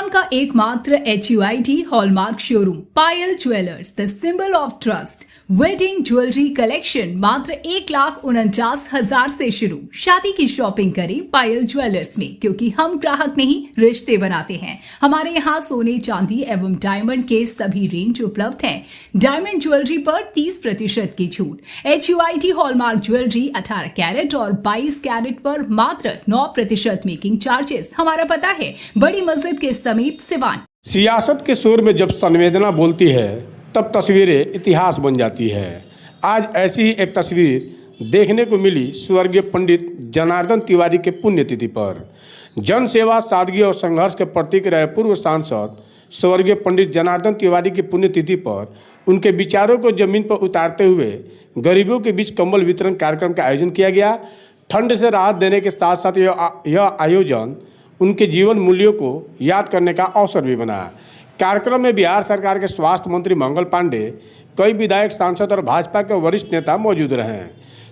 सिवान का एकमात्र HUID hallmark showroom Payal jewellers, the symbol of trust. Wedding jewellery collection मात्र 1,49,000 से शुरू। शादी की शॉपिंग करें पायल ज्वेलर्स में, क्योंकि हम ग्राहक नहीं रिश्ते बनाते हैं। हमारे यहाँ सोने चांदी एवं डायमंड के सभी रेंज उपलब्ध हैं। डायमंड ज्वेलरी पर 30% की छूट। HUID हॉलमार्क ज्वेलरी 18 कैरेट और 22 कैरेट पर मात्र 9% मेकिंग चार्जेस। हमारा पता है बड़ी मस्जिद के समीप सिवान। सियासत के शोर में जब संवेदना बोलती है तब तस्वीरें इतिहास बन जाती है। आज ऐसी ही एक तस्वीर देखने को मिली स्वर्गीय पंडित जनार्दन तिवारी के पुण्यतिथि पर। जन सेवा, सादगी और संघर्ष के प्रतीक रहे पूर्व सांसद स्वर्गीय पंडित जनार्दन तिवारी की पुण्यतिथि पर उनके विचारों को जमीन पर उतारते हुए गरीबों के बीच कंबल वितरण कार्यक्रम का आयोजन किया गया। ठंड से राहत देने के साथ साथ यह आयोजन उनके जीवन मूल्यों को याद करने का अवसर भी बना। कार्यक्रम में बिहार सरकार के स्वास्थ्य मंत्री मंगल पांडे, कई विधायक, सांसद और भाजपा के वरिष्ठ नेता मौजूद रहे।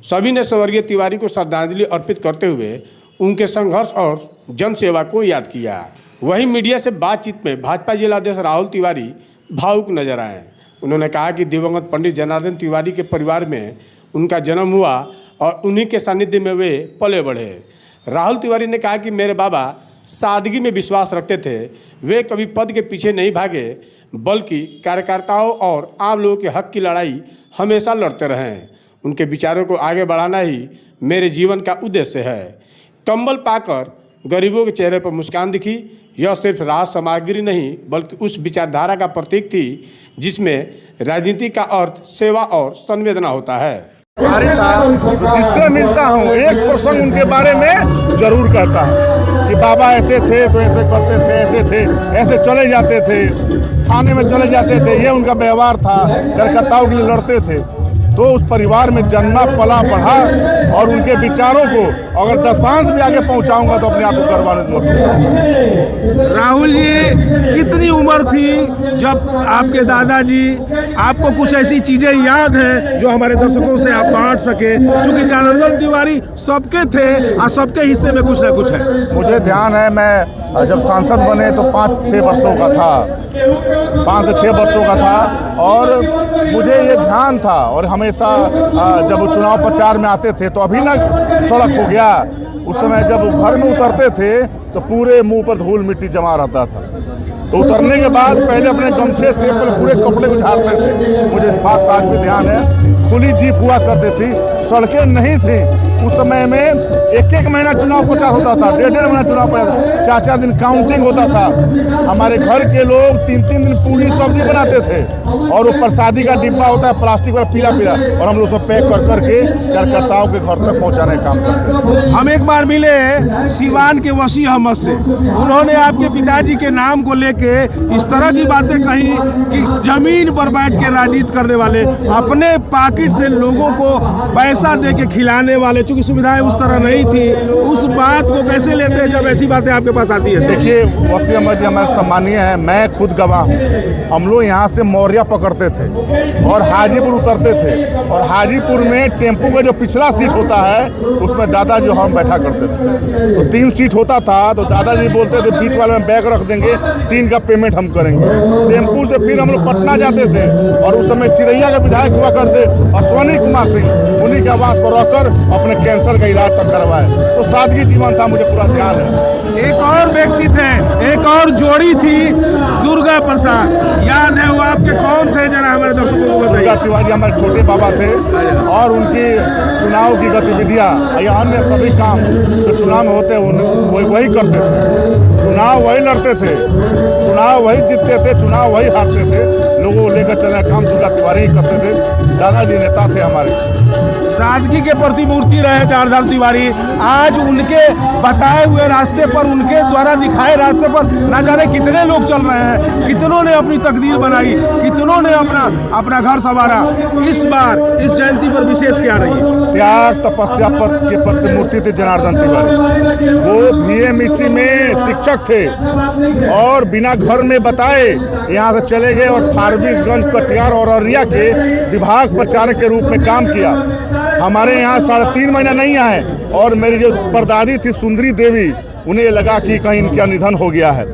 सभी ने स्वर्गीय तिवारी को श्रद्धांजलि अर्पित करते हुए उनके संघर्ष और जन सेवा को याद किया। वहीं मीडिया से बातचीत में भाजपा जिलाध्यक्ष राहुल तिवारी भावुक नजर आए। उन्होंने कहा कि दिवंगत पंडित जनार्दन तिवारी के परिवार में उनका जन्म हुआ और उन्हीं के सानिध्य में वे पले बढ़े। राहुल तिवारी ने कहा कि मेरे बाबा सादगी में विश्वास रखते थे। वे कभी पद के पीछे नहीं भागे, बल्कि कार्यकर्ताओं और आम लोगों के हक की लड़ाई हमेशा लड़ते रहे। उनके विचारों को आगे बढ़ाना ही मेरे जीवन का उद्देश्य है। कंबल पाकर गरीबों के चेहरे पर मुस्कान दिखी। यह सिर्फ राहत सामग्री नहीं, बल्कि उस विचारधारा का प्रतीक थी जिसमें राजनीति का अर्थ सेवा और संवेदना होता है। जिससे मिलता हूँ एक प्रसंग उनके बारे में जरूर कहता हूँ कि बाबा ऐसे थे तो ऐसे करते थे, ऐसे थे, ऐसे चले जाते थे, थाने में चले जाते थे। ये उनका व्यवहार था, कार्यकर्ताओं के लिए लड़ते थे। तो उस परिवार में जन्मा, पला, बढ़ा और उनके विचारों को अगर दशांश भी आगे पहुंचाऊंगा तो अपने आप को गर्वान्वित। राहुल जी, कितनी उम्र थी जब आपके दादाजी, आपको कुछ ऐसी चीजें याद हैं जो हमारे दर्शकों से आप बांट सके? क्योंकि जनार्दन तिवारी सबके थे और सबके हिस्से में कुछ ना कुछ है। मुझे ध्यान है, मैं जब सांसद बने तो 5-6 वर्षों का था, 5 से 6 वर्षों का था और मुझे ये ध्यान था। और हमेशा जब वो चुनाव प्रचार में आते थे तो अभी ना सड़क हो गया, उस समय जब घर में उतरते थे तो पूरे मुंह पर धूल मिट्टी जमा रहता था। तो उतरने के बाद पहले अपने गमछे से पूरे कपड़े को झाड़ते थे। मुझे इस बात का आज भी ध्यान है। खुली जीप हुआ करती थी, सड़कें नहीं थी उस समय में। 1-1 महीना चुनाव प्रचार होता था, 1.5 महीना चुनाव प्रचार, 4-4 दिन काउंटिंग होता था। हमारे घर के लोग 3-3 दिन पूरी सब्जी बनाते थे और वो प्रसादी का डिब्बा होता है प्लास्टिक वाला पीला पीला, और हम लोग उसको पैक कर करके कार्यकर्ताओं के घर तक पहुँचाने का काम करते थे। हम एक बार मिले सिवान के वसी अहमद से। उन्होंने आपके पिताजी के नाम को लेके इस तरह की बातें कही कि जमीन पर बैठ के राजनीति करने वाले, अपने पॉकेट से लोगों को पैसा दे के खिलाने वाले, चूंकि सुविधाएं उस तरह नहीं थी। उस बात को कैसे लेते हैं जब ऐसी बातें आपके पास आती है? देखिए, वसी अहमद जी हमारे सम्मानीय हैं, मैं खुद गवाह हूँ। हम लोग यहाँ से मौर्या पकड़ते थे और हाजीपुर उतरते थे, और हाजीपुर में टेम्पू का जो पिछला सीट होता है उसमें दादाजी हम बैठा करते थे। तो 3 सीट होता था तो दादाजी बोलते थे बीच वाले में बैग रख देंगे, 3 का पेमेंट हम करेंगे। टेम्पू से फिर हम लोग पटना जाते थे और उस समय चिरैया के विधायक हुआ करते अश्वनी कुमार सिंह, उन्हीं के आवास पर रहकर अपने कैंसर का इलाज तक करवाए। तो सादगी जीवन था, मुझे पूरा ध्यान है। एक और व्यक्ति थे, एक और जोड़ी थी, दुर्गा प्रसाद। याद है वो आपके कौन थे? जरा हमारे दर्शकों को बताइए। दुर्गा तिवारी हमारे छोटे बाबा थे और उनकी चुनाव की गतिविधियाँ या अन्य सभी काम जो चुनाव में होते वही करते थे। चुनाव वही लड़ते थे, चुनाव वही जीतते थे, चुनाव वही हारते थे। लोगों को लेकर चलने का काम दुर्गा तिवारी ही करते थे। दादाजी नेता थे हमारे। सादगी के प्रतिमूर्ति रहे जनार्दन तिवारी। आज उनके बताए हुए रास्ते पर, उनके द्वारा दिखाए रास्ते पर न जाने कितने लोग चल रहे हैं, कितनों ने अपनी तकदीर बनाई, कितनों ने अपना घर संवारा। इस बार इस जयंती पर विशेष क्या रही? त्याग तपस्या पर के प्रतिमूर्ति थे जनार्दन तिवारी। वो BMEC में शिक्षक थे और बिना घर में बताए यहाँ से चले गए और फारबिसगंज, कटिहार और अररिया के विभाग प्रचारक के रूप में काम किया। हमारे यहाँ 3.5 महीना नहीं आए और मेरी जो परदादी थी सुंदरी देवी, उन्हें लगा कि कहीं इनका निधन हो गया है।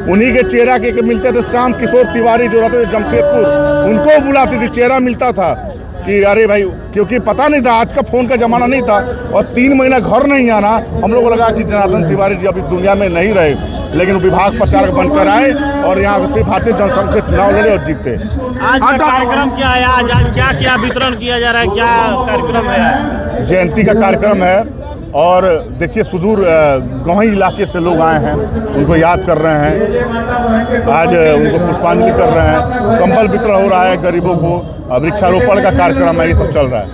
उन्हीं के चेहरा के मिलते थे श्याम किशोर तिवारी जो रहते थे जमशेदपुर, उनको बुलाती थी, चेहरा मिलता था कि अरे भाई, क्योंकि पता नहीं था, आज का फ़ोन का ज़माना नहीं था, और 3 महीना घर नहीं आना। हम लोग को लगा कि जनार्दन तिवारी जी अब इस दुनिया में नहीं रहे, लेकिन विभाग प्रचारक बनकर आए और यहाँ फिर भारतीय जनसंघ से चुनाव लड़े और जीते। आज का कार्यक्रम क्या है? आज क्या क्या वितरण किया जा रहा है, क्या कार्यक्रम है? जयंती का कार्यक्रम है और देखिए सुदूर गौही इलाके से लोग आए हैं, उनको याद कर रहे हैं, आज उनको पुष्पांजलि कर रहे हैं, कंबल वितरण हो रहा है गरीबों को, वृक्षारोपण का कार्यक्रम है, ये सब चल रहा है।